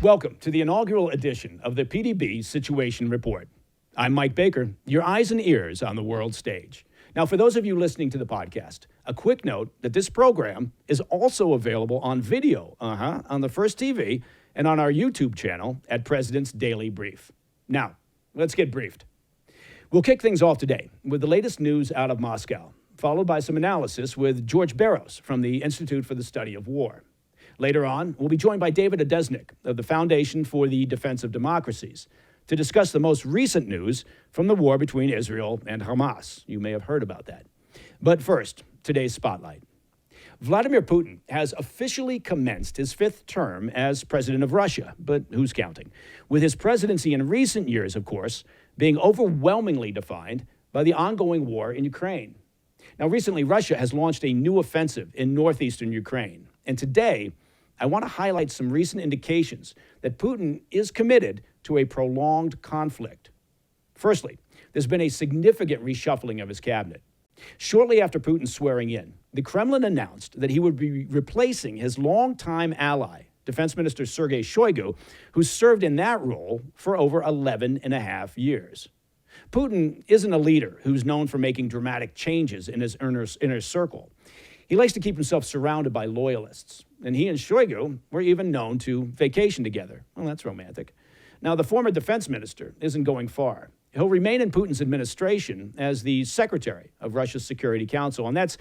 Welcome to the inaugural edition of the PDB Situation Report. I'm Mike Baker, your eyes and ears on the world stage. Now, for those of you listening to the podcast, a quick note that this program is also available on video, on the First TV and on our YouTube channel at President's Daily Brief. Now, let's get briefed. We'll kick things off today with the latest news out of Moscow, followed by some analysis with George Barros from the Institute for the Study of War. Later on, we'll be joined by David Adesnik of the Foundation for the Defense of Democracies to discuss the most recent news from the war between Israel and Hamas. You may have heard about that. But first, today's spotlight. Vladimir Putin has officially commenced his fifth term as president of Russia, but who's counting? With his presidency in recent years, of course, being overwhelmingly defined by the ongoing war in Ukraine. Now, recently, Russia has launched a new offensive in northeastern Ukraine. And today, I want to highlight some recent indications that Putin is committed to a prolonged conflict. Firstly, there's been a significant reshuffling of his cabinet. Shortly after Putin's swearing in, the Kremlin announced that he would be replacing his longtime ally, Defense Minister Sergei Shoigu, who served in that role for over 11 and a half years. Putin isn't a leader who's known for making dramatic changes in his inner circle. He likes to keep himself surrounded by loyalists, and he and Shoigu were even known to vacation together. Well, that's romantic. Now, the former defense minister isn't going far. He'll remain in Putin's administration as the secretary of Russia's Security Council, and that's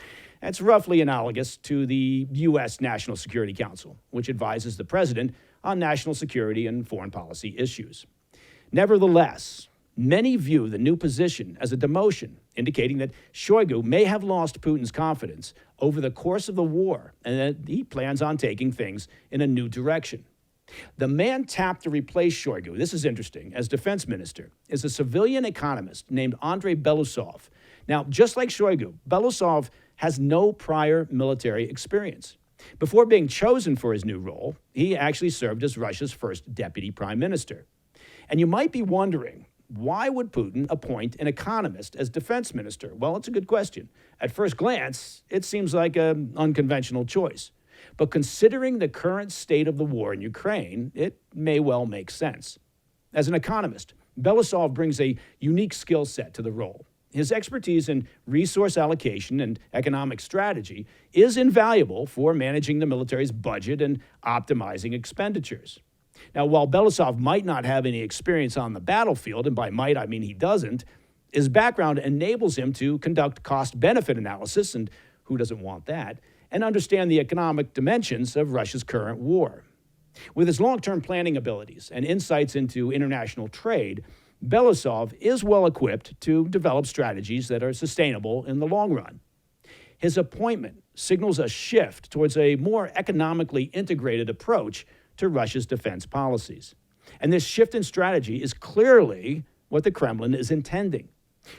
roughly analogous to the U.S. National Security Council, which advises the president on national security and foreign policy issues. Nevertheless, many view the new position as a demotion, indicating that Shoigu may have lost Putin's confidence over the course of the war and that he plans on taking things in a new direction. The man tapped to replace Shoigu, this is interesting, as defense minister, is a civilian economist named Andrei Belousov. Now, just like Shoigu, Belousov has no prior military experience. Before being chosen for his new role, he actually served as Russia's first deputy prime minister. And you might be wondering, why would Putin appoint an economist as defense minister? Well, it's a good question. At first glance, it seems like an unconventional choice. But considering the current state of the war in Ukraine, it may well make sense. As an economist, Belousov brings a unique skill set to the role. His expertise in resource allocation and economic strategy is invaluable for managing the military's budget and optimizing expenditures. Now, while Belousov might not have any experience on the battlefield, and by might I mean he doesn't, his background enables him to conduct cost-benefit analysis, and who doesn't want that, and understand the economic dimensions of Russia's current war. With his long-term planning abilities and insights into international trade, Belousov is well-equipped to develop strategies that are sustainable in the long run. His appointment signals a shift towards a more economically integrated approach to Russia's defense policies. And this shift in strategy is clearly what the Kremlin is intending.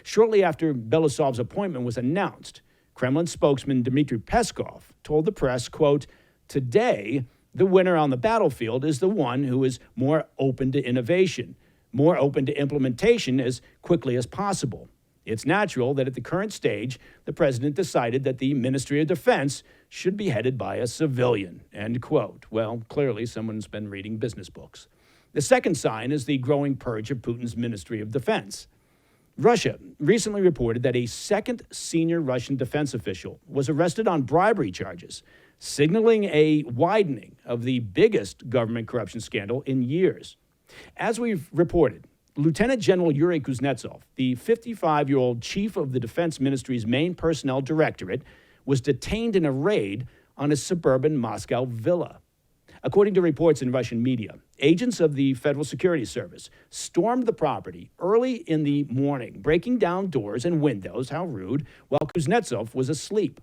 Shortly after Belousov's appointment was announced, Kremlin spokesman Dmitry Peskov told the press, quote, "Today, the winner on the battlefield is the one who is more open to innovation, more open to implementation as quickly as possible. It's natural that at the current stage, the president decided that the Ministry of Defense should be headed by a civilian," end quote. Well, clearly someone's been reading business books. The second sign is the growing purge of Putin's Ministry of Defense. Russia recently reported that a second senior Russian defense official was arrested on bribery charges, signaling a widening of the biggest government corruption scandal in years. As we've reported, Lieutenant General Yuri Kuznetsov, the 55-year-old chief of the Defense Ministry's main personnel directorate, was detained in a raid on his suburban Moscow villa. According to reports in Russian media, agents of the Federal Security Service stormed the property early in the morning, breaking down doors and windows, how rude, while Kuznetsov was asleep.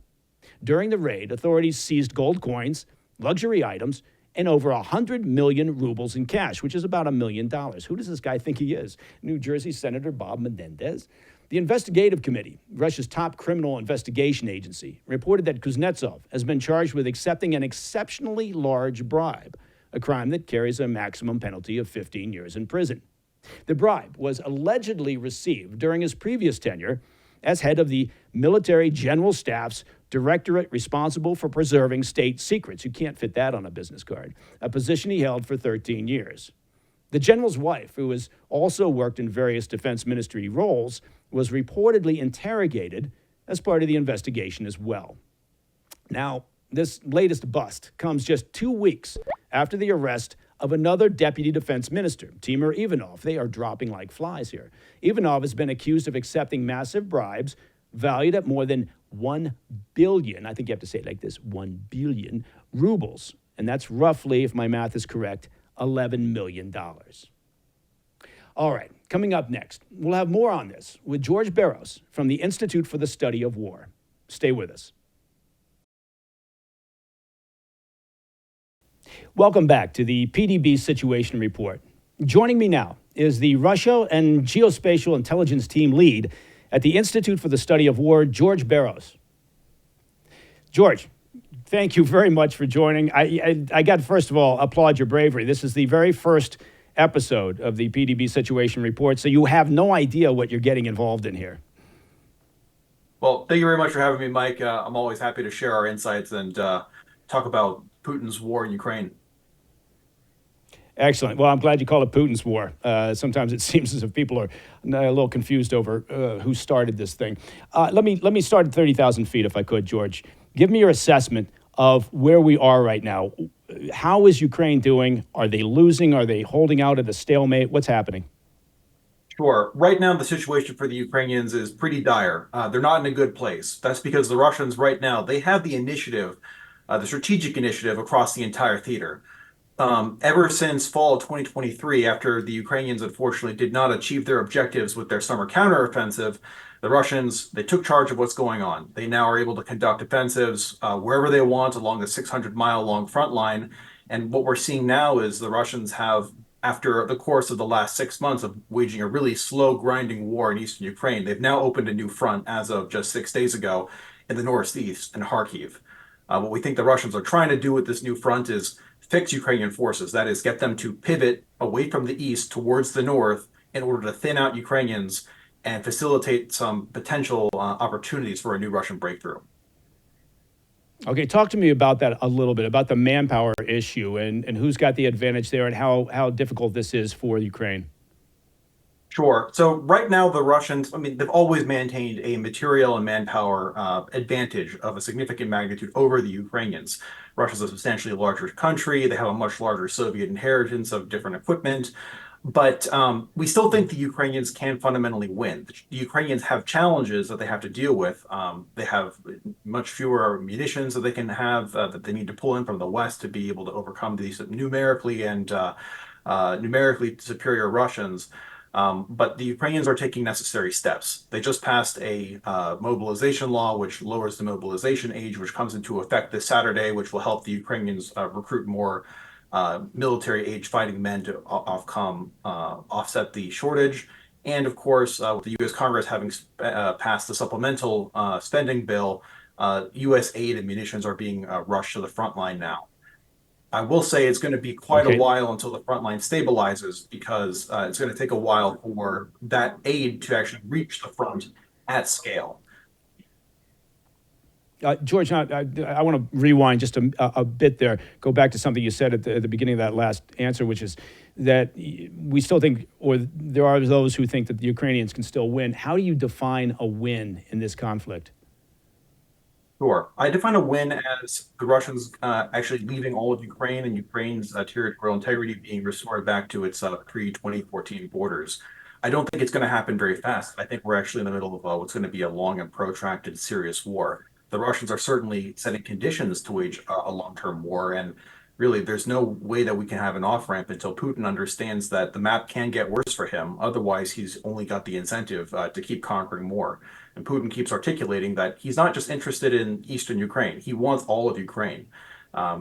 During the raid, authorities seized gold coins, luxury items, and over 100 million rubles in cash, which is about $1 million. Who does this guy think he is? New Jersey Senator Bob Menendez? The Investigative Committee, Russia's top criminal investigation agency, reported that Kuznetsov has been charged with accepting an exceptionally large bribe, a crime that carries a maximum penalty of 15 years in prison. The bribe was allegedly received during his previous tenure as head of the Military General Staff's directorate responsible for preserving state secrets. You can't fit that on a business card, a position he held for 13 years. The general's wife, who has also worked in various defense ministry roles, was reportedly interrogated as part of the investigation as well. Now, this latest bust comes just 2 weeks after the arrest of another deputy defense minister, Timur Ivanov. They are dropping like flies here. Ivanov has been accused of accepting massive bribes valued at more than 1 billion, I think you have to say it like this, 1 billion rubles. And that's roughly, if my math is correct, $11 million. All right, coming up next, we'll have more on this with George Barros from the Institute for the Study of War. Stay with us. Welcome back to the PDB Situation Report. Joining me now is the Russia and Geospatial Intelligence Team lead at the Institute for the Study of War, George Barros. George, thank you very much for joining. I got to, first of all, applaud your bravery. This is the very first episode of the PDB Situation Report, so you have no idea what you're getting involved in here. Well, thank you very much for having me, Mike. I'm always happy to share our insights and talk about Putin's war in Ukraine. Excellent. Well, I'm glad you call it Putin's War. Sometimes it seems as if people are a little confused over who started this thing. Let me start at 30,000 feet, if I could, George. Give me your assessment of where we are right now. How is Ukraine doing? Are they losing? Are they holding out at a stalemate? What's happening? Sure. Right now, the situation for the Ukrainians is pretty dire. They're not in a good place. That's because the Russians right now, they have the initiative, the strategic initiative across the entire theater. Ever since fall of 2023, after the Ukrainians unfortunately did not achieve their objectives with their summer counteroffensive, the Russians, they took charge of what's going on. They now are able to conduct offensives wherever they want along the 600-mile-long front line. And what we're seeing now is the Russians have, after the course of the last 6 months of waging a really slow, grinding war in eastern Ukraine, they've now opened a new front as of just 6 days ago in the northeast in Kharkiv. What we think the Russians are trying to do with this new front is fix Ukrainian forces. That is, get them to pivot away from the east towards the north in order to thin out Ukrainians and facilitate some potential opportunities for a new Russian breakthrough. Okay, talk to me about that a little bit, about the manpower issue and who's got the advantage there and how difficult this is for Ukraine. Sure. So right now, the Russians, they've always maintained a material and manpower advantage of a significant magnitude over the Ukrainians. Russia's a substantially larger country. They have a much larger Soviet inheritance of different equipment. But we still think the Ukrainians can fundamentally win. The Ukrainians have challenges that they have to deal with. They have much fewer munitions that they can have, that they need to pull in from the West to be able to overcome these numerically superior Russians. But the Ukrainians are taking necessary steps. They just passed a mobilization law, which lowers the mobilization age, which comes into effect this Saturday, which will help the Ukrainians recruit more military-age fighting men to offset the shortage. And of course, with the U.S. Congress having passed the supplemental spending bill, U.S. aid and munitions are being rushed to the front line now. I will say it's going to be quite a while until the front line stabilizes, because it's going to take a while for that aid to actually reach the front at scale. George, I want to rewind just a bit there, go back to something you said at the beginning of that last answer, which is that we still think, or there are those who think that the Ukrainians can still win. How do you define a win in this conflict? Sure. I define a win as the Russians actually leaving all of Ukraine and Ukraine's territorial integrity being restored back to its pre-2014 borders. I don't think it's going to happen very fast. I think we're actually in the middle of what's going to be a long and protracted serious war. The Russians are certainly setting conditions to wage a long-term war, and really there's no way that we can have an off-ramp until Putin understands that the map can get worse for him. Otherwise, he's only got the incentive to keep conquering more. And Putin keeps articulating that he's not just interested in eastern Ukraine. He wants all of Ukraine.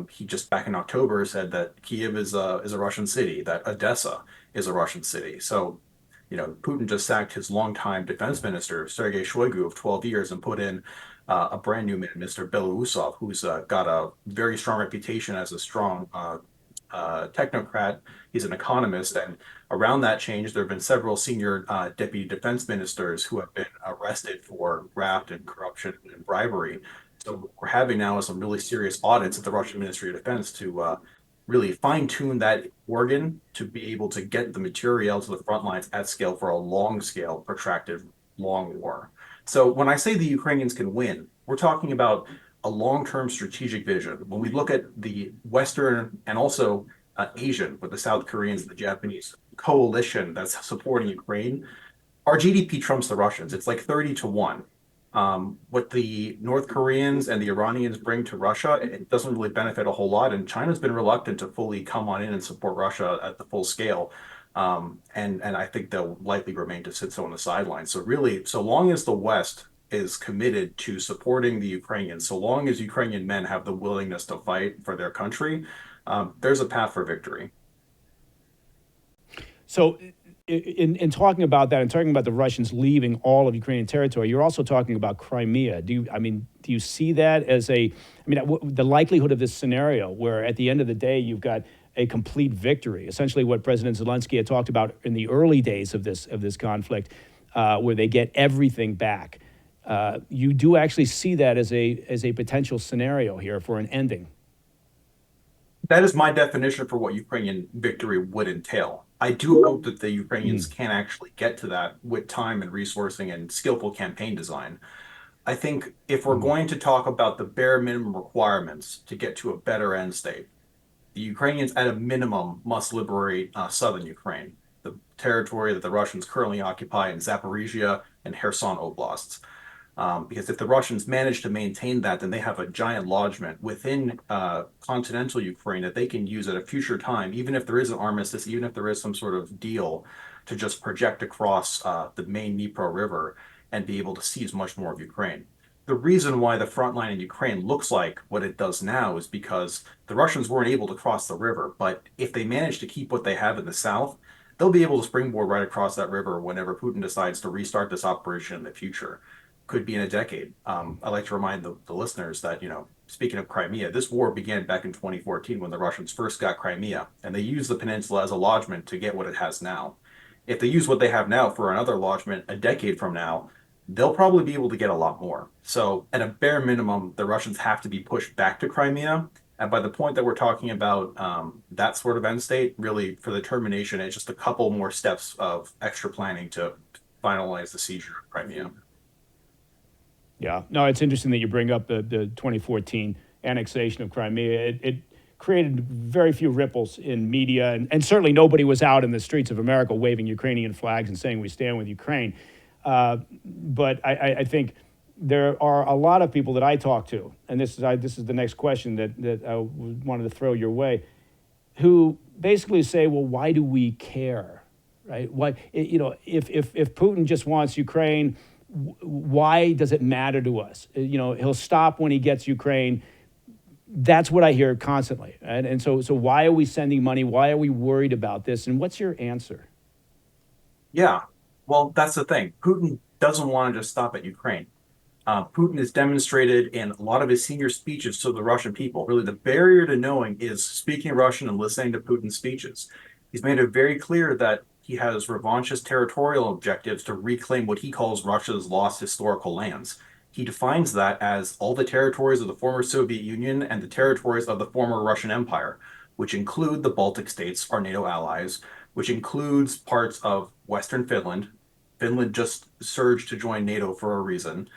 He just back in October said that Kiev is a Russian city, that Odessa is a Russian city. So, Putin just sacked his longtime defense minister, Sergei Shoigu, of 12 years and put in a brand new man, Mr. Belousov, who's got a very strong reputation as a strong technocrat. He's an economist. And around that change, there have been several senior deputy defense ministers who have been arrested for graft and corruption and bribery. So what we're having now is some really serious audits at the Russian Ministry of Defense to really fine tune that organ to be able to get the material to the front lines at scale for a long scale, protracted, long war. So when I say the Ukrainians can win, we're talking about a long-term strategic vision. When we look at the Western and also Asian, with the South Koreans and the Japanese coalition that's supporting Ukraine, our GDP trumps the Russians. It's like 30-1. What the North Koreans and the Iranians bring to Russia, it doesn't really benefit a whole lot. And China's been reluctant to fully come on in and support Russia at the full scale. And I think they'll likely remain to sit so on the sidelines. So really, so long as the West is committed to supporting the Ukrainians, so long as Ukrainian men have the willingness to fight for their country, there's a path for victory. So in talking about that and talking about the Russians leaving all of Ukrainian territory, you're also talking about Crimea. Do you see that as the likelihood of this scenario where at the end of the day you've got a complete victory, essentially what President Zelensky had talked about in the early days of this conflict, where they get everything back? You do actually see that as a potential scenario here for an ending. That is my definition for what Ukrainian victory would entail. I do hope that the Ukrainians can actually get to that with time and resourcing and skillful campaign design. I think if we're going to talk about the bare minimum requirements to get to a better end state, the Ukrainians at a minimum must liberate southern Ukraine, the territory that the Russians currently occupy in Zaporizhia and Kherson oblasts. Because if the Russians manage to maintain that, then they have a giant lodgment within continental Ukraine that they can use at a future time, even if there is an armistice, even if there is some sort of deal to just project across the main Dnipro River and be able to seize much more of Ukraine. The reason why the front line in Ukraine looks like what it does now is because the Russians weren't able to cross the river. But if they manage to keep what they have in the south, they'll be able to springboard right across that river whenever Putin decides to restart this operation in the future. Could be in a decade. I like to remind the listeners that, speaking of Crimea, this war began back in 2014 when the Russians first got Crimea, and they used the peninsula as a lodgment to get what it has now. If they use what they have now for another lodgment a decade from now, they'll probably be able to get a lot more. So at a bare minimum, the Russians have to be pushed back to Crimea. And by the point that we're talking about that sort of end state, really for the termination, it's just a couple more steps of extra planning to finalize the seizure of Crimea. Yeah, no, it's interesting that you bring up the 2014 annexation of Crimea. It created very few ripples in media, and certainly nobody was out in the streets of America waving Ukrainian flags and saying we stand with Ukraine. But I think there are a lot of people that I talk to, and this is the next question that I wanted to throw your way, who basically say, well, why do we care, right? Why, if Putin just wants Ukraine, why does it matter to us? He'll stop when he gets Ukraine. That's what I hear constantly. Right? And so why are we sending money? Why are we worried about this? And what's your answer? Yeah, well, that's the thing. Putin doesn't want to just stop at Ukraine. Putin has demonstrated in a lot of his senior speeches to the Russian people, really the barrier to knowing is speaking Russian and listening to Putin's speeches. He's made it very clear that he has revanchist territorial objectives to reclaim what he calls Russia's lost historical lands. He defines that as all the territories of the former Soviet Union and the territories of the former Russian Empire, which include the Baltic states, our NATO allies, which includes parts of Western Finland. Finland just surged to join NATO for a reason,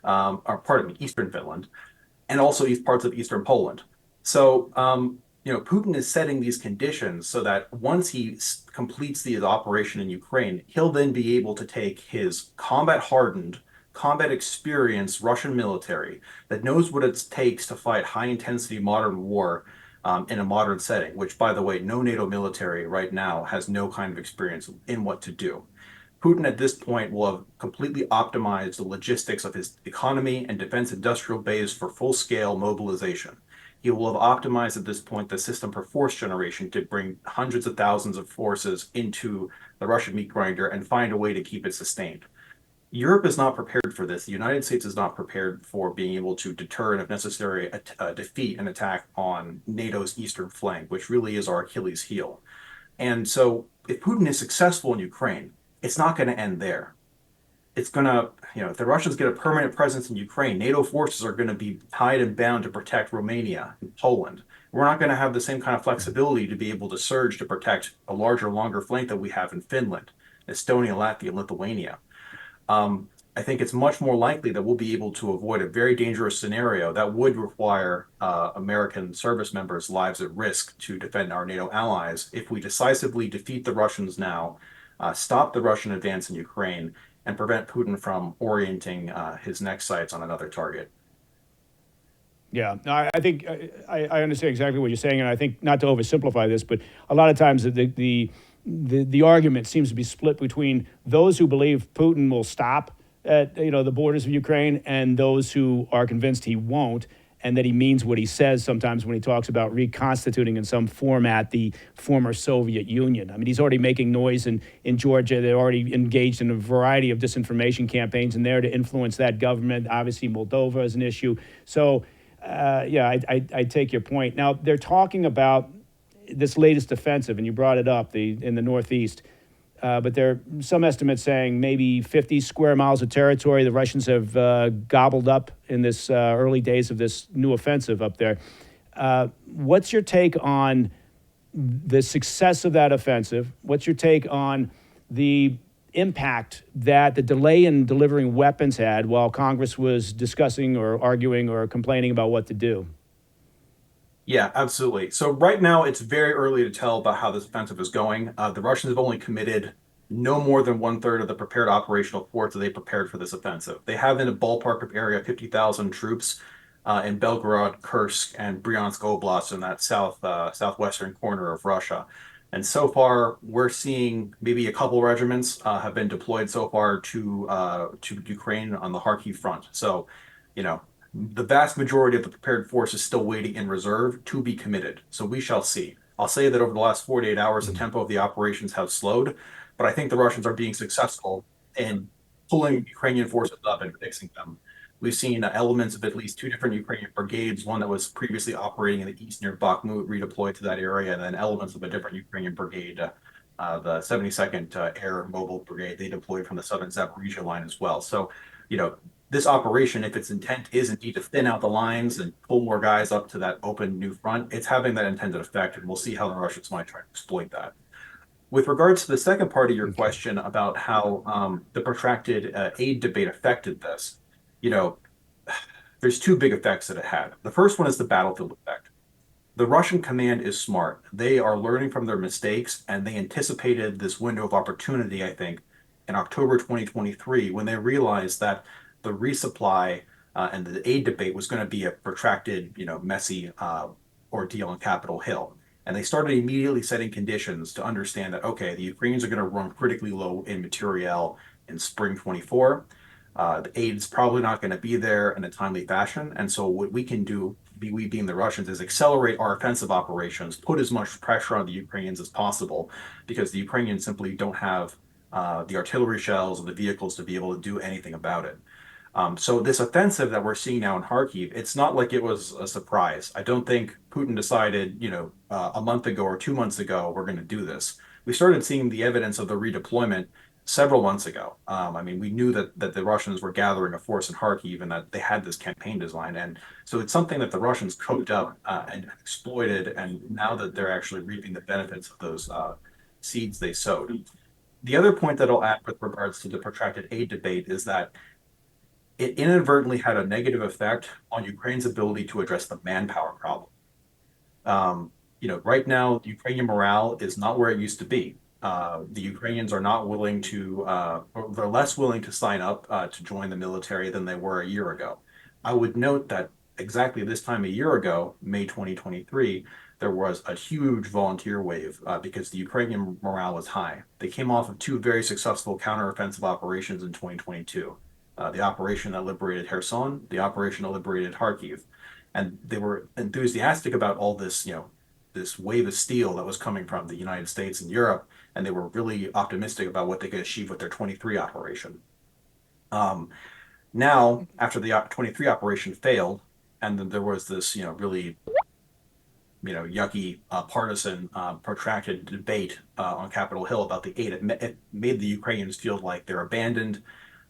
or pardon me, Eastern Finland, and also parts of Eastern Poland. So, Putin is setting these conditions so that once he completes the operation in Ukraine, he'll then be able to take his combat-hardened, combat-experienced Russian military that knows what it takes to fight high-intensity modern war in a modern setting, which, by the way, no NATO military right now has no kind of experience in what to do. Putin at this point will have completely optimized the logistics of his economy and defense industrial base for full-scale mobilization. He will have optimized at this point the system for force generation to bring hundreds of thousands of forces into the Russian meat grinder and find a way to keep it sustained. Europe is not prepared for this. The United States is not prepared for being able to deter and, if necessary, defeat an attack on NATO's eastern flank, which really is our Achilles heel. And so, if Putin is successful in Ukraine, it's not going to end there. It's going to, if the Russians get a permanent presence in Ukraine, NATO forces are going to be tied and bound to protect Romania and Poland. We're not going to have the same kind of flexibility to be able to surge to protect a larger, longer flank that we have in Finland, Estonia, Latvia, and Lithuania. I think it's much more likely that we'll be able to avoid a very dangerous scenario that would require American service members' lives at risk to defend our NATO allies if we decisively defeat the Russians now, stop the Russian advance in Ukraine, and prevent Putin from orienting his next sights on another target. Yeah, no, I think I understand exactly what you're saying, and I think not to oversimplify this, but a lot of times the argument seems to be split between those who believe Putin will stop at the borders of Ukraine and those who are convinced he won't, and that he means what he says sometimes when he talks about reconstituting in some format the former Soviet Union. I mean, he's already making noise in Georgia. They're already engaged in a variety of disinformation campaigns in there to influence that government. Obviously, Moldova is an issue. So, I take your point. Now, they're talking about this latest offensive, and you brought it up, in the Northeast. But there are some estimates saying maybe 50 square miles of territory the Russians have gobbled up in this early days of this new offensive up there. What's your take on the success of that offensive? What's your take on the impact that the delay in delivering weapons had while Congress was discussing or arguing or complaining about what to do? Yeah, absolutely. So right now, it's very early to tell about how this offensive is going. The Russians have only committed no more than one-third of the prepared operational force that they prepared for this offensive. They have in a ballpark of area 50,000 troops in Belgorod, Kursk, and Bryansk Oblast in that southwestern corner of Russia. And so far, we're seeing maybe a couple regiments have been deployed so far to Ukraine on the Kharkiv front. So, you know, the vast majority of the prepared force is still waiting in reserve to be committed. So we shall see. I'll say that over the last 48 hours, the tempo of the operations have slowed, but I think the Russians are being successful in pulling Ukrainian forces up and fixing them. We've seen elements of at least two different Ukrainian brigades, one that was previously operating in the east near Bakhmut, redeployed to that area, and then elements of a different Ukrainian brigade, the 72nd Air Mobile Brigade, they deployed from the southern Zaporizhia line as well. So, this operation, if its intent is indeed to thin out the lines and pull more guys up to that open new front, it's having that intended effect, and we'll see how the Russians might try to exploit that. With regards to the second part of your question about how the protracted aid debate affected this, you know, there's two big effects that it had. The first one is the battlefield effect. The Russian command is smart. They are learning from their mistakes, and they anticipated this window of opportunity, I think, in October 2023, when they realized that the resupply and the aid debate was going to be a protracted, messy ordeal on Capitol Hill. And they started immediately setting conditions to understand that, okay, the Ukrainians are going to run critically low in materiel in spring 24. The aid is probably not going to be there in a timely fashion. And so what we can do, we being the Russians, is accelerate our offensive operations, put as much pressure on the Ukrainians as possible, because the Ukrainians simply don't have the artillery shells and the vehicles to be able to do anything about it. So this offensive that we're seeing now in Kharkiv, it's not like it was a surprise. I don't think Putin decided, a month ago or 2 months ago, we're going to do this. We started seeing the evidence of the redeployment several months ago. We knew that the Russians were gathering a force in Kharkiv and that they had this campaign design. And so it's something that the Russians cooked up and exploited. And now that they're actually reaping the benefits of those seeds they sowed. The other point that I'll add with regards to the protracted aid debate is that it inadvertently had a negative effect on Ukraine's ability to address the manpower problem. Right now, Ukrainian morale is not where it used to be. The Ukrainians are not willing to, or they're less willing to sign up to join the military than they were a year ago. I would note that exactly this time a year ago, May 2023, there was a huge volunteer wave because the Ukrainian morale was high. They came off of two very successful counteroffensive operations in 2022. The operation that liberated Kherson, the operation that liberated Kharkiv. And they were enthusiastic about all this, this wave of steel that was coming from the United States and Europe, and they were really optimistic about what they could achieve with their 23 operation. Um, Now, after the 23 operation failed, and then there was this, really, yucky, partisan, protracted debate on Capitol Hill about the aid. It made the Ukrainians feel like they're abandoned,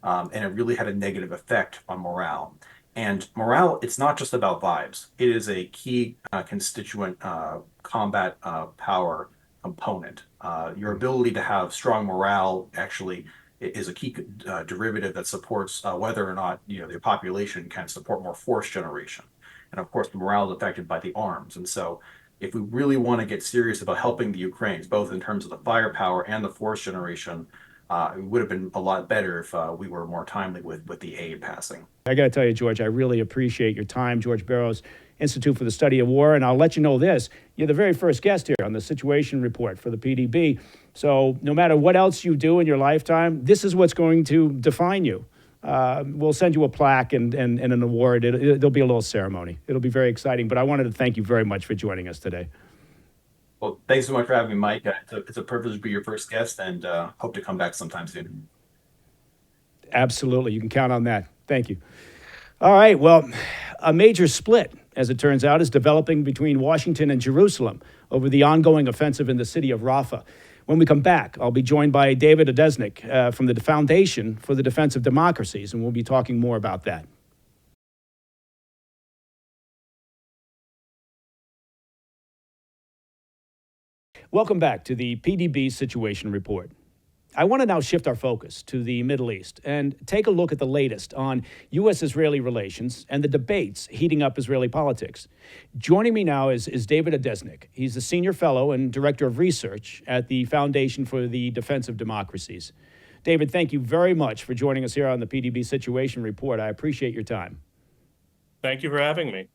and it really had a negative effect on morale. And morale, it's not just about vibes. It is a key constituent combat power component. Your ability to have strong morale actually is a key derivative that supports whether or not the population can support more force generation. And of course, the morale is affected by the arms. And so, if we really want to get serious about helping the Ukrainians, both in terms of the firepower and the force generation, it would have been a lot better if we were more timely with the aid passing. I got to tell you, George, I really appreciate your time. George Barros, Institute for the Study of War. And I'll let you know this, you're the very first guest here on the Situation Report for the PDB. So no matter what else you do in your lifetime, this is what's going to define you. We'll send you a plaque and an award. There'll be a little ceremony. It'll be very exciting. But I wanted to thank you very much for joining us today. Well, thanks so much for having me, Mike. It's a privilege to be your first guest, and hope to come back sometime soon. Absolutely. You can count on that. Thank you. All right. Well, a major split, as it turns out, is developing between Washington and Jerusalem over the ongoing offensive in the city of Rafah. When we come back, I'll be joined by David Adesnik from the Foundation for the Defense of Democracies, and we'll be talking more about that. Welcome back to the PDB Situation Report. I want to now shift our focus to the Middle East and take a look at the latest on U.S.-Israeli relations and the debates heating up Israeli politics. Joining me now is David Adesnik. He's a senior fellow and director of research at the Foundation for the Defense of Democracies. David, thank you very much for joining us here on the PDB Situation Report. I appreciate your time. Thank you for having me.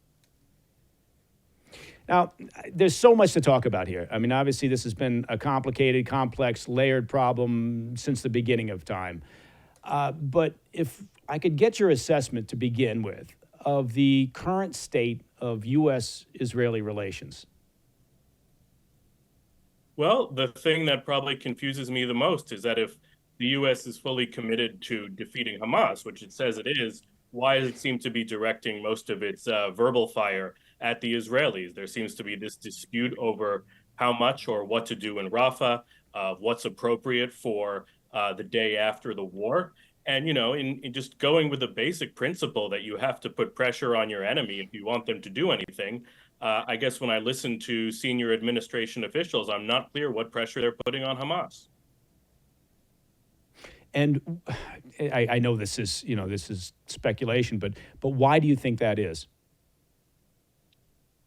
Now, there's so much to talk about here. I mean, obviously, this has been a complicated, complex, layered problem since the beginning of time. But if I could get your assessment to begin with of the current state of U.S.-Israeli relations. Well, the thing that probably confuses me the most is that if the U.S. is fully committed to defeating Hamas, which it says it is, why does it seem to be directing most of its verbal fire at the Israelis? There seems to be this dispute over how much or what to do in Rafah, what's appropriate for the day after the war. And, in just going with the basic principle that you have to put pressure on your enemy if you want them to do anything, I guess when I listen to senior administration officials, I'm not clear what pressure they're putting on Hamas. And I know this is speculation, but why do you think that is?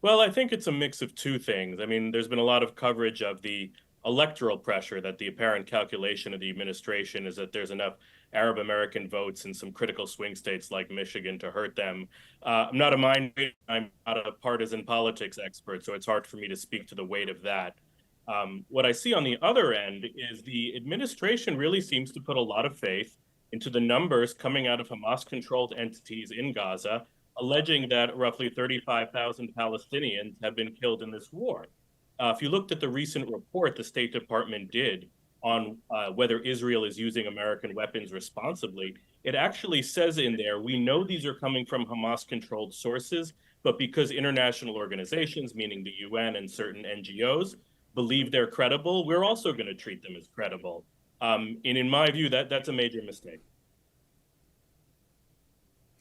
Well, I think it's a mix of two things. I mean, there's been a lot of coverage of the electoral pressure that the apparent calculation of the administration is that there's enough Arab American votes in some critical swing states like Michigan to hurt them. I'm not a mind reader. I'm not a partisan politics expert, so it's hard for me to speak to the weight of that. What I see on the other end is the administration really seems to put a lot of faith into the numbers coming out of Hamas-controlled entities in Gaza, alleging that roughly 35,000 Palestinians have been killed in this war. If you looked at the recent report the State Department did on whether Israel is using American weapons responsibly, it actually says in there, we know these are coming from Hamas-controlled sources, but because international organizations, meaning the UN and certain NGOs, believe they're credible, we're also going to treat them as credible. And in my view, that's a major mistake.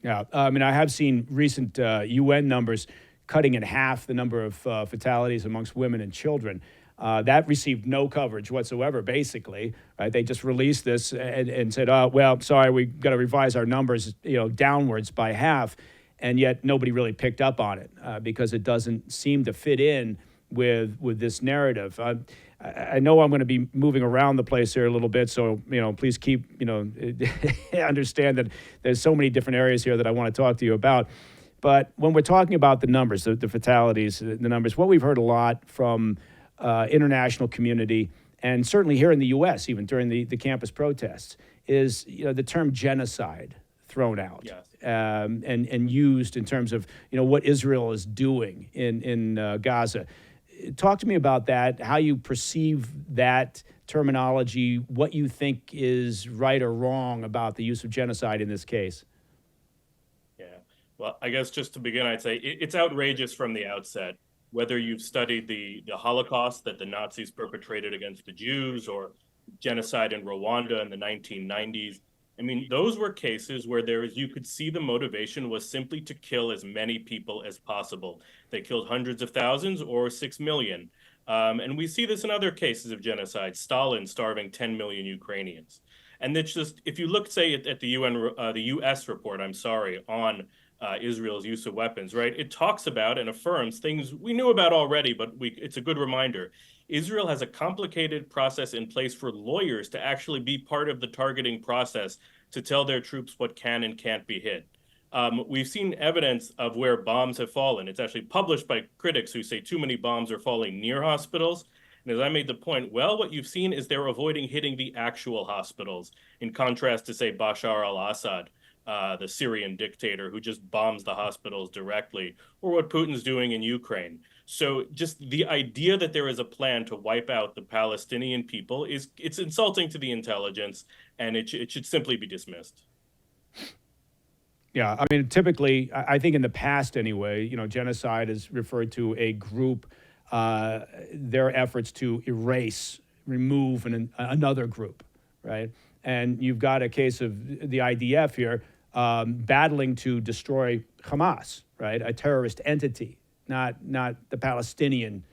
Yeah, I mean, I have seen recent UN numbers cutting in half the number of fatalities amongst women and children. That received no coverage whatsoever, basically. Right? They just released this and said, oh, well, sorry, we got to revise our numbers downwards by half. And yet nobody really picked up on it because it doesn't seem to fit in with this narrative. I know I'm going to be moving around the place here a little bit, so please keep understand that there's so many different areas here that I want to talk to you about. But when we're talking about the numbers, the fatalities, the numbers, what we've heard a lot from international community, and certainly here in the U.S., even during the campus protests, is the term genocide thrown out. Yes. And used in terms of what Israel is doing in Gaza. Talk to me about that, how you perceive that terminology, what you think is right or wrong about the use of genocide in this case. Yeah. Well, I guess just to begin, I'd say it's outrageous from the outset. Whether you've studied the Holocaust that the Nazis perpetrated against the Jews or genocide in Rwanda in the 1990s, I mean, those were cases where you could see the motivation was simply to kill as many people as possible. They killed hundreds of thousands or 6 million. And we see this in other cases of genocide, Stalin starving 10 million Ukrainians. And it's just, if you look, say, at the U.S. report, on Israel's use of weapons, right? It talks about and affirms things we knew about already, but it's a good reminder. Israel has a complicated process in place for lawyers to actually be part of the targeting process to tell their troops what can and can't be hit. We've seen evidence of where bombs have fallen. It's actually published by critics who say too many bombs are falling near hospitals. And as I made the point, well, what you've seen is they're avoiding hitting the actual hospitals, in contrast to, say, Bashar al-Assad, the Syrian dictator who just bombs the hospitals directly, or what Putin's doing in Ukraine. So just the idea that there is a plan to wipe out the Palestinian people it's insulting to the intelligence, and it should simply be dismissed. Yeah, I mean, typically, I think in the past anyway, genocide is referred to a group, their efforts to remove another group, right? And you've got a case of the IDF here battling to destroy Hamas, right? A terrorist entity, not the Palestinian,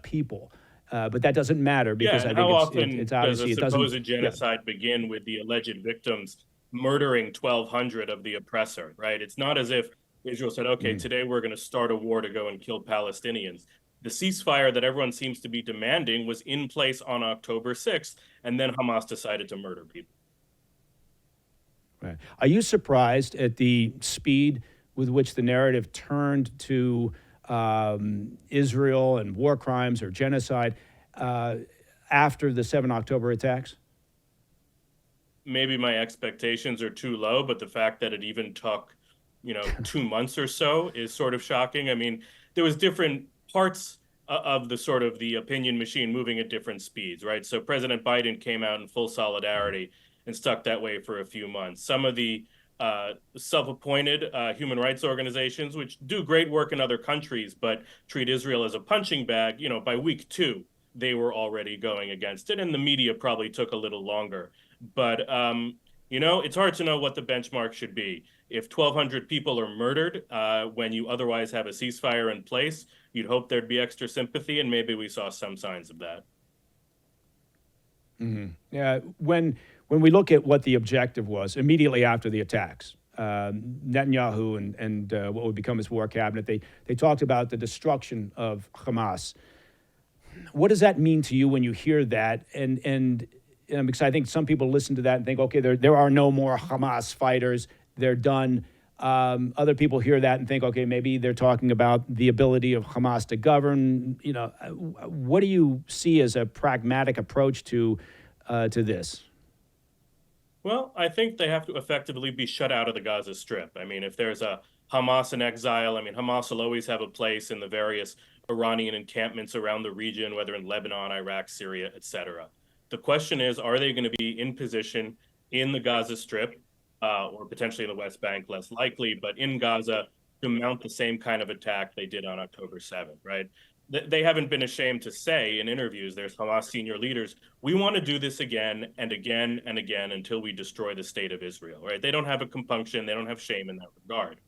people. But that doesn't matter because I think it's obviously does a supposed genocide begin with the alleged victims murdering 1,200 of the oppressor, right? It's not as if Israel said, okay, today we're going to start a war to go and kill Palestinians. The ceasefire that everyone seems to be demanding was in place on October 6th, and then Hamas decided to murder people. Right. Are you surprised at the speed with which the narrative turned to Israel and war crimes or genocide after the 7 October attacks? Maybe my expectations are too low, but the fact that it even took, 2 months or so is sort of shocking. I mean, there was different parts of the opinion machine moving at different speeds, right? So President Biden came out in full solidarity and stuck that way for a few months. Some of the self-appointed human rights organizations, which do great work in other countries, but treat Israel as a punching bag, by week 2, they were already going against it, and the media probably took a little longer. But, it's hard to know what the benchmark should be. If 1,200 people are murdered when you otherwise have a ceasefire in place, you'd hope there'd be extra sympathy, and maybe we saw some signs of that. Mm-hmm. Yeah, when we look at what the objective was immediately after the attacks, Netanyahu and what would become his war cabinet, they talked about the destruction of Hamas. What does that mean to you when you hear that? And because I think some people listen to that and think, okay, there are no more Hamas fighters, they're done. Other people hear that and think, okay, maybe they're talking about the ability of Hamas to govern. What do you see as a pragmatic approach to this? Well, I think they have to effectively be shut out of the Gaza Strip. I mean, if there's a Hamas in exile, Hamas will always have a place in the various Iranian encampments around the region, whether in Lebanon, Iraq, Syria, etc. The question is, are they going to be in position in the Gaza Strip or potentially in the West Bank, less likely, but in Gaza to mount the same kind of attack they did on October 7th, right? They haven't been ashamed to say in interviews, there's Hamas senior leaders, we want to do this again and again and again until we destroy the state of Israel, right? They don't have a compunction, they don't have shame in that regard.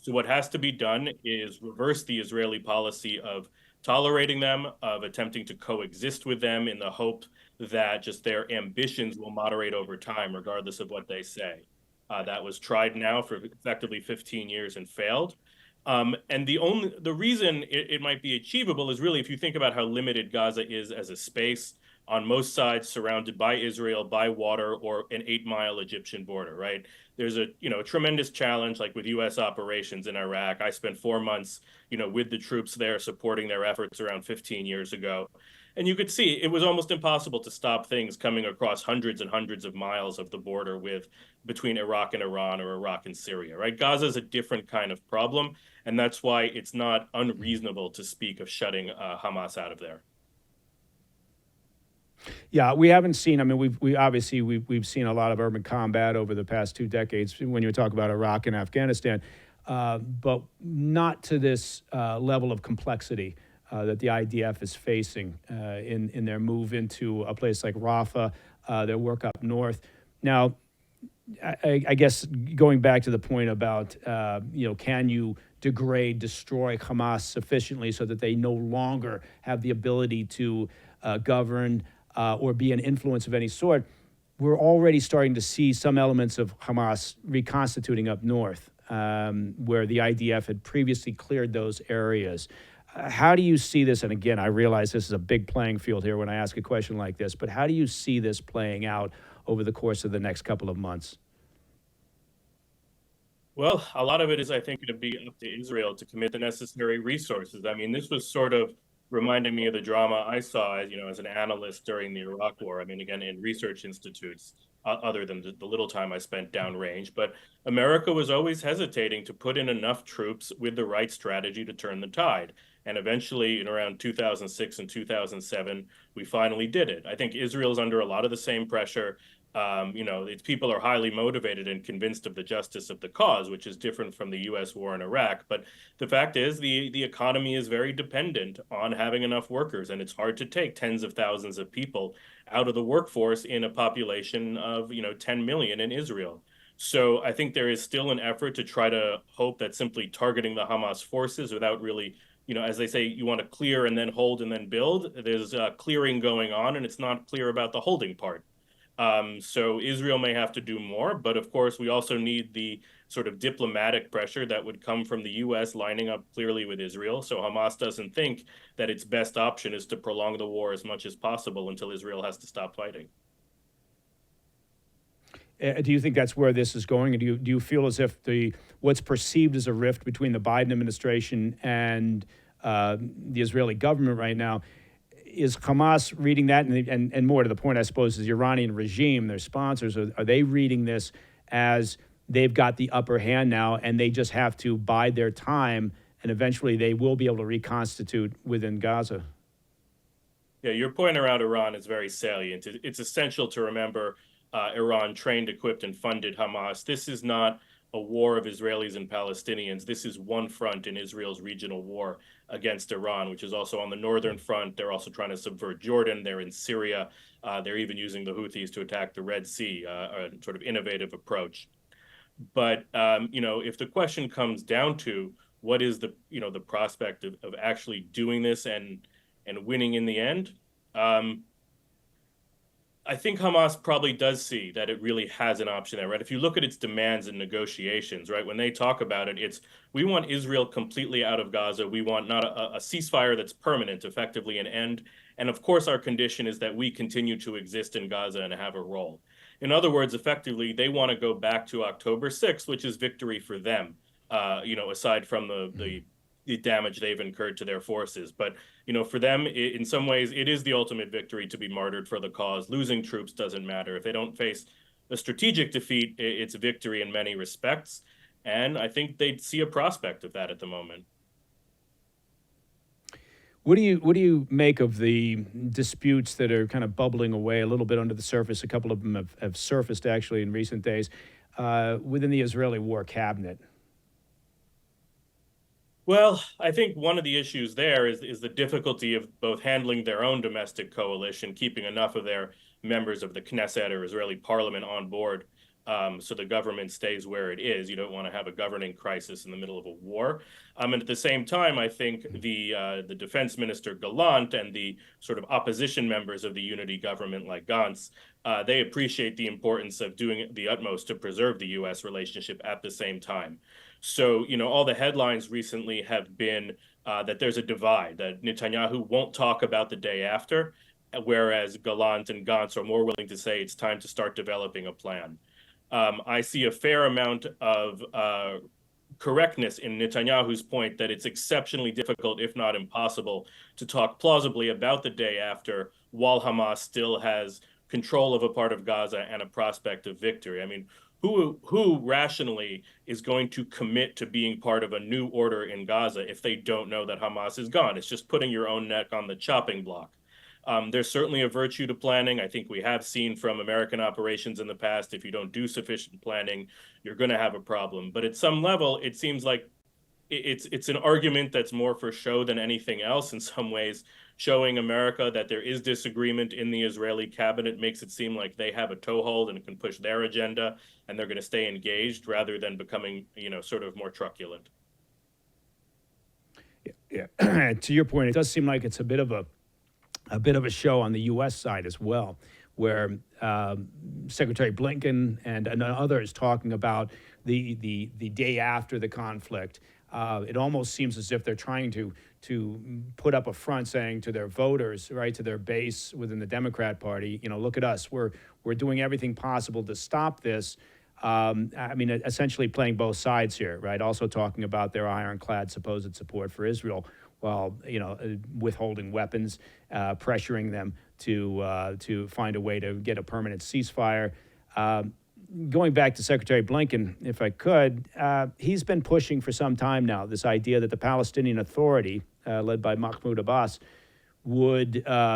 So what has to be done is reverse the Israeli policy of tolerating them, of attempting to coexist with them in the hope that just their ambitions will moderate over time, regardless of what they say. That was tried now for effectively 15 years and failed. And the reason it might be achievable is really if you think about how limited Gaza is as a space on most sides, surrounded by Israel, by water, or an 8-mile Egyptian border, right? There's a tremendous challenge, like with U.S. operations in Iraq. I spent 4 months, with the troops there supporting their efforts around 15 years ago. And you could see it was almost impossible to stop things coming across hundreds and hundreds of miles of the border between Iraq and Iran or Iraq and Syria, right? Gaza is a different kind of problem, and that's why it's not unreasonable to speak of shutting Hamas out of there. Yeah, we haven't seen. I mean, we've seen a lot of urban combat over the past 2 decades when you talk about Iraq and Afghanistan, but not to this level of complexity that the IDF is facing in their move into a place like Rafah, their work up north. Now, I guess going back to the point about can you destroy Hamas sufficiently so that they no longer have the ability to govern or be an influence of any sort? We're already starting to see some elements of Hamas reconstituting up north, where the IDF had previously cleared those areas. How do you see this? And again, I realize this is a big playing field here when I ask a question like this, but how do you see this playing out over the course of the next couple of months? Well, a lot of it is, I think, going to be up to Israel to commit the necessary resources. I mean, this was sort of reminding me of the drama I saw, as an analyst during the Iraq War. I mean, again, in research institutes, other than the little time I spent downrange. But America was always hesitating to put in enough troops with the right strategy to turn the tide. And eventually, in around 2006 and 2007, we finally did it. I think Israel's under a lot of the same pressure. Its people are highly motivated and convinced of the justice of the cause, which is different from the U.S. war in Iraq. But the fact is, the economy is very dependent on having enough workers, and it's hard to take tens of thousands of people out of the workforce in a population of 10 million in Israel. So I think there is still an effort to try to hope that simply targeting the Hamas forces without really, as they say, you want to clear and then hold and then build. There's clearing going on, and it's not clear about the holding part. So Israel may have to do more, but of course, we also need the sort of diplomatic pressure that would come from the U.S. lining up clearly with Israel. So Hamas doesn't think that its best option is to prolong the war as much as possible until Israel has to stop fighting. Do you think that's where this is going? And do you feel as if what's perceived as a rift between the Biden administration and the Israeli government right now, is Hamas reading that? And more to the point, I suppose, is the Iranian regime, their sponsors, are they reading this as they've got the upper hand now and they just have to bide their time and eventually they will be able to reconstitute within Gaza? Yeah, your point around Iran is very salient. It's essential to remember Iran trained, equipped, and funded Hamas. This is not a war of Israelis and Palestinians. This is one front in Israel's regional war against Iran, which is also on the northern front. They're also trying to subvert Jordan. They're in Syria. They're even using the Houthis to attack the Red Sea, a sort of innovative approach. But, if the question comes down to what is the prospect of actually doing this and winning in the end, I think Hamas probably does see that it really has an option there, right? If you look at its demands and negotiations, right, when they talk about it, it's we want Israel completely out of Gaza. We want not a ceasefire that's permanent, effectively an end. And of course, our condition is that we continue to exist in Gaza and have a role. In other words, effectively, they want to go back to October 6th, which is victory for them, aside from the damage they've incurred to their forces. But, for them, in some ways, it is the ultimate victory to be martyred for the cause. Losing troops doesn't matter. If they don't face a strategic defeat, it's a victory in many respects. And I think they'd see a prospect of that at the moment. What do you make of the disputes that are kind of bubbling away a little bit under the surface? A couple of them have surfaced actually in recent days within the Israeli war cabinet. Well, I think one of the issues there is the difficulty of both handling their own domestic coalition, keeping enough of their members of the Knesset or Israeli parliament on board so the government stays where it is. You don't want to have a governing crisis in the middle of a war. And at the same time, I think the defense minister Gallant and the sort of opposition members of the unity government like Gantz, they appreciate the importance of doing the utmost to preserve the U.S. relationship at the same time. So, all the headlines recently have been that there's a divide, that Netanyahu won't talk about the day after, whereas Gallant and Gantz are more willing to say it's time to start developing a plan. I see a fair amount of correctness in Netanyahu's point that it's exceptionally difficult, if not impossible, to talk plausibly about the day after while Hamas still has control of a part of Gaza and a prospect of victory. I mean, who rationally is going to commit to being part of a new order in Gaza if they don't know that Hamas is gone? It's just putting your own neck on the chopping block. There's certainly a virtue to planning. I think we have seen from American operations in the past, if you don't do sufficient planning, you're going to have a problem. But at some level, it seems like it's an argument that's more for show than anything else in some ways. Showing America that there is disagreement in the Israeli cabinet makes it seem like they have a toehold and can push their agenda, and they're going to stay engaged rather than becoming, sort of more truculent. Yeah. To your point, it does seem like it's a bit of a show on the U.S. side as well, where Secretary Blinken and others talking about the day after the conflict. It almost seems as if they're trying to put up a front, saying to their voters, right, to their base within the Democrat Party, look at us, we're doing everything possible to stop this. I mean, essentially playing both sides here, right? Also talking about their ironclad supposed support for Israel, while withholding weapons, pressuring them to find a way to get a permanent ceasefire. Going back to Secretary Blinken, if I could, he's been pushing for some time now this idea that the Palestinian Authority, led by Mahmoud Abbas, would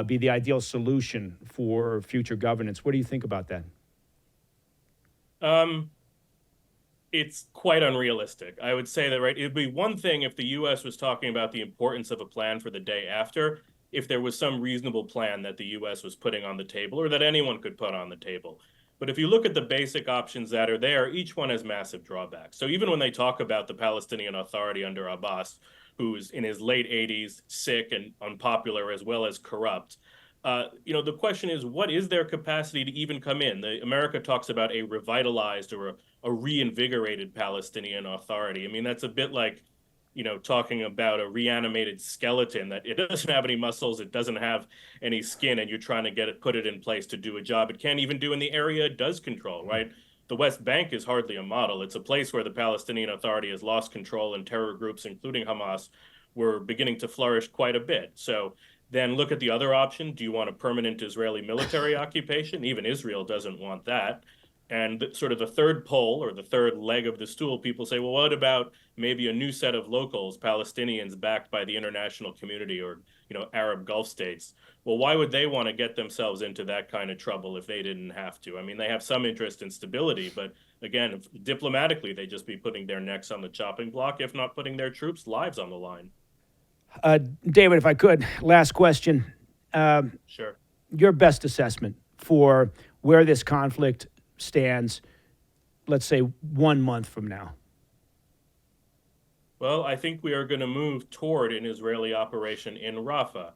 be the ideal solution for future governance. What do you think about that? It's quite unrealistic. I would say that, right, it'd be one thing if the U.S. was talking about the importance of a plan for the day after, if there was some reasonable plan that the U.S. was putting on the table or that anyone could put on the table. But if you look at the basic options that are there, each one has massive drawbacks. So even when they talk about the Palestinian Authority under Abbas, who's in his late 80s, sick and unpopular, as well as corrupt, the question is, what is their capacity to even come in? America talks about a revitalized or a reinvigorated Palestinian Authority. I mean, that's a bit like, talking about a reanimated skeleton, that it doesn't have any muscles, it doesn't have any skin, and you're trying to put it in place to do a job it can't even do in the area it does control, right? The West Bank is hardly a model. It's a place where the Palestinian Authority has lost control, and terror groups, including Hamas, were beginning to flourish quite a bit. So then look at the other option. Do you want a permanent Israeli military occupation? Even Israel doesn't want that. And sort of the third pole or the third leg of the stool, people say, well, what about maybe a new set of locals, Palestinians backed by the international community or, Arab Gulf states? Well, why would they want to get themselves into that kind of trouble if they didn't have to? I mean, they have some interest in stability, but again, diplomatically, they'd just be putting their necks on the chopping block, if not putting their troops' lives on the line. David, if I could, last question. Sure. Your best assessment for where this conflict stands, let's say 1 month from now? Well, I think we are going to move toward an Israeli operation in Rafah.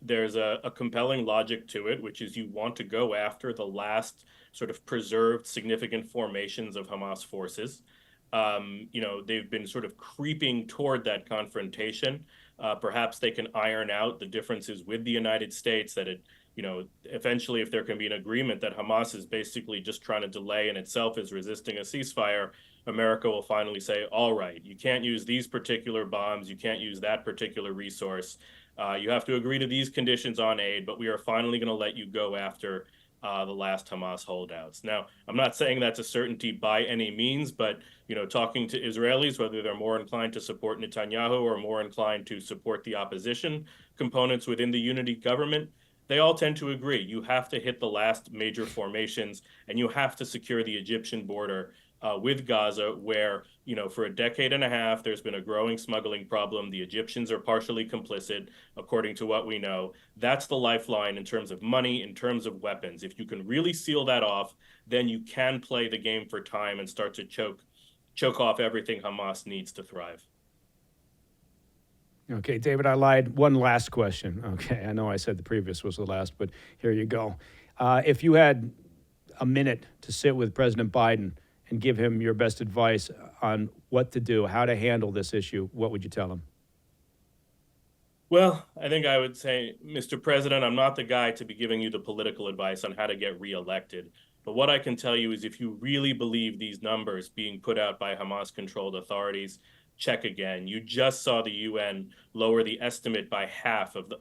There's a compelling logic to it, which is you want to go after the last sort of preserved significant formations of Hamas forces. They've been sort of creeping toward that confrontation. Perhaps they can iron out the differences with the United States, that eventually, if there can be an agreement that Hamas is basically just trying to delay and itself is resisting a ceasefire, America will finally say, all right, you can't use these particular bombs, you can't use that particular resource. You have to agree to these conditions on aid, but we are finally going to let you go after the last Hamas holdouts. Now, I'm not saying that's a certainty by any means, but talking to Israelis, whether they're more inclined to support Netanyahu or more inclined to support the opposition components within the unity government, they all tend to agree. You have to hit the last major formations, and you have to secure the Egyptian border with Gaza, where, for a decade and a half, there's been a growing smuggling problem. The Egyptians are partially complicit, according to what we know. That's the lifeline in terms of money, in terms of weapons. If you can really seal that off, then you can play the game for time and start to choke off everything Hamas needs to thrive. Okay, David, I lied. One last question. Okay, I know I said the previous was the last, but here you go. If you had a minute to sit with President Biden and give him your best advice on what to do, how to handle this issue, what would you tell him? Well, I think I would say, Mr. President, I'm not the guy to be giving you the political advice on how to get reelected. But what I can tell you is if you really believe these numbers being put out by Hamas-controlled authorities, check again. You just saw the UN lower the estimate by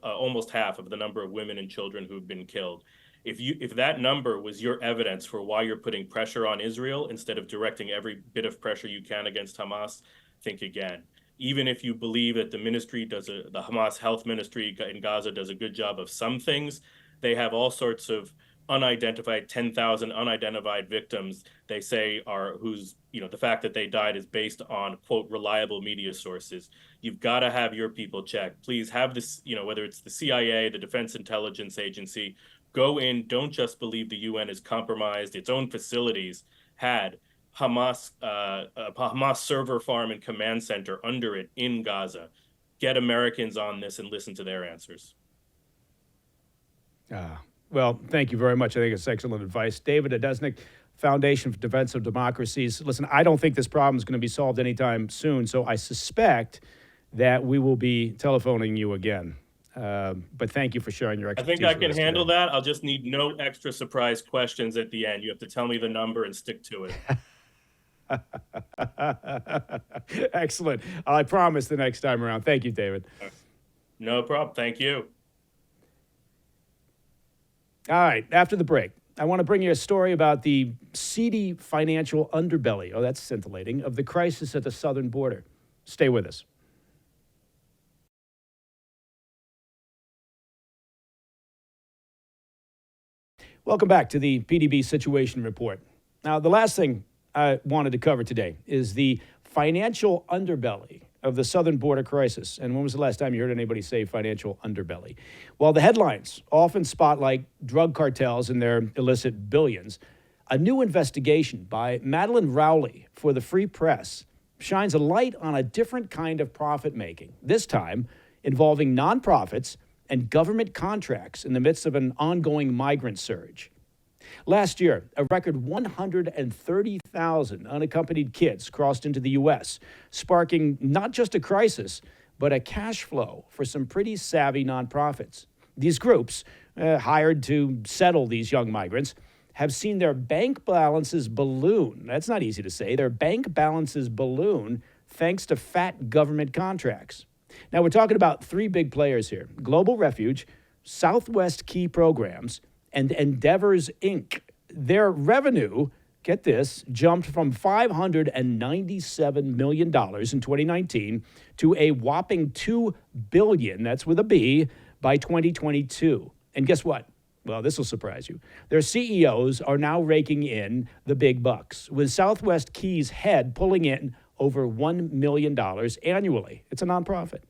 almost half of the number of women and children who've been killed. If that number was your evidence for why you're putting pressure on Israel instead of directing every bit of pressure you can against Hamas, think again. even if you believe that the Hamas health ministry in Gaza does a good job of some things, they have all sorts of 10,000 unidentified victims, they say the fact that they died is based on, quote, reliable media sources. You've got to have your people checked. Please have this, whether it's the CIA, the Defense Intelligence Agency, go in. Don't just believe the UN is compromised. Its own facilities had a Hamas server farm and command center under it in Gaza. Get Americans on this and listen to their answers. Well, thank you very much. I think it's excellent advice. David Adesnik, Foundation for Defense of Democracies. Listen, I don't think this problem is going to be solved anytime soon, so I suspect that we will be telephoning you again. But thank you for sharing your expertise. I think I can handle that. I'll just need no extra surprise questions at the end. You have to tell me the number and stick to it. Excellent. I promise the next time around. Thank you, David. No problem. Thank you. All right, after the break, I want to bring you a story about the seedy financial underbelly, that's scintillating, of the crisis at the southern border. Stay with us. Welcome back to the PDB Situation Report. Now, the last thing I wanted to cover today is the financial underbelly of the southern border crisis. And when was the last time you heard anybody say financial underbelly? Well, the headlines often spotlight drug cartels and their illicit billions. A new investigation by Madeline Rowley for the Free Press shines a light on a different kind of profit-making, this time involving nonprofits and government contracts in the midst of an ongoing migrant surge. Last year, a record 130,000 unaccompanied kids crossed into the U.S., sparking not just a crisis, but a cash flow for some pretty savvy nonprofits. These groups, hired to settle these young migrants, have seen their bank balances balloon. That's not easy to say. Their bank balances balloon thanks to fat government contracts. Now, we're talking about three big players here: Global Refuge, Southwest Key Programs, and Endeavors, Inc. Their revenue, get this, jumped from $597 million in 2019 to a whopping $2 billion, that's with a B, by 2022. And guess what? Well, this will surprise you. Their CEOs are now raking in the big bucks, with Southwest Key's head pulling in over $1 million annually. It's a nonprofit.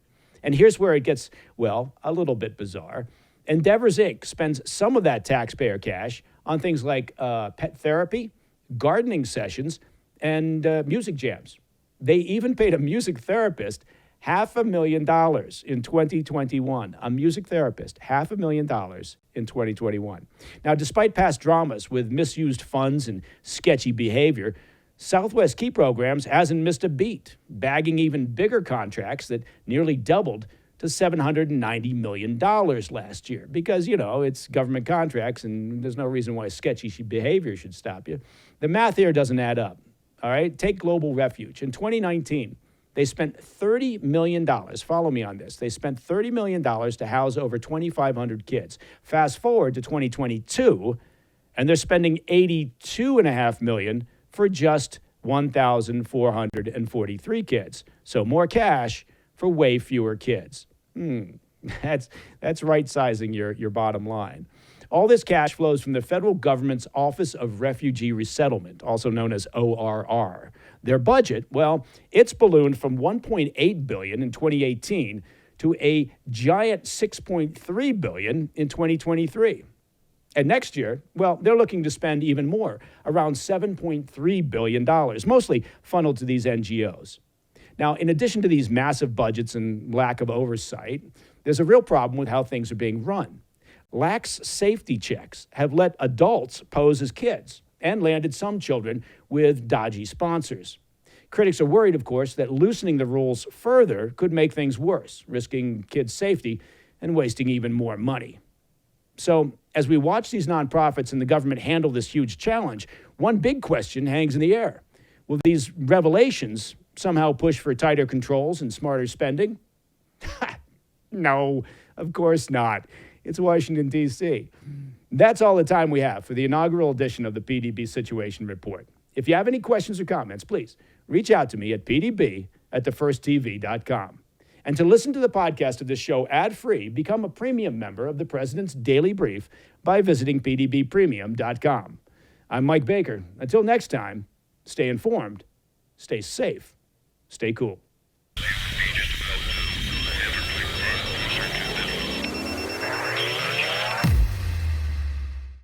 And here's where it gets, well, a little bit bizarre. Endeavors, Inc. spends some of that taxpayer cash on things like pet therapy, gardening sessions, and music jams. They even paid a music therapist $500,000 in 2021. A music therapist, $500,000 in 2021. Now, despite past dramas with misused funds and sketchy behavior, Southwest Key Programs hasn't missed a beat, bagging even bigger contracts that nearly doubled to $790 million last year. Because, it's government contracts and there's no reason why sketchy behavior should stop you. The math here doesn't add up, all right? Take Global Refuge. In 2019, they spent $30 million. Follow me on this. They spent $30 million to house over 2,500 kids. Fast forward to 2022, and they're spending $82.5 million for just 1,443 kids. So more cash for way fewer kids. That's right-sizing your bottom line. All this cash flows from the federal government's Office of Refugee Resettlement, also known as ORR. Their budget, well, it's ballooned from $1.8 billion in 2018 to a giant $6.3 billion in 2023. And next year, well, they're looking to spend even more, around $7.3 billion, mostly funneled to these NGOs. Now, in addition to these massive budgets and lack of oversight, there's a real problem with how things are being run. Lax safety checks have let adults pose as kids and landed some children with dodgy sponsors. Critics are worried, of course, that loosening the rules further could make things worse, risking kids' safety and wasting even more money. So, as we watch these nonprofits and the government handle this huge challenge, one big question hangs in the air. Will these revelations somehow push for tighter controls and smarter spending? No, of course not. It's Washington, D.C. That's all the time we have for the inaugural edition of the PDB Situation Report. If you have any questions or comments, please reach out to me at pdb@washington.com. at thefirsttv.com. And to listen to the podcast of this show ad-free, become a premium member of the President's Daily Brief by visiting pdbpremium.com. I'm Mike Baker. Until next time, stay informed, stay safe, stay cool.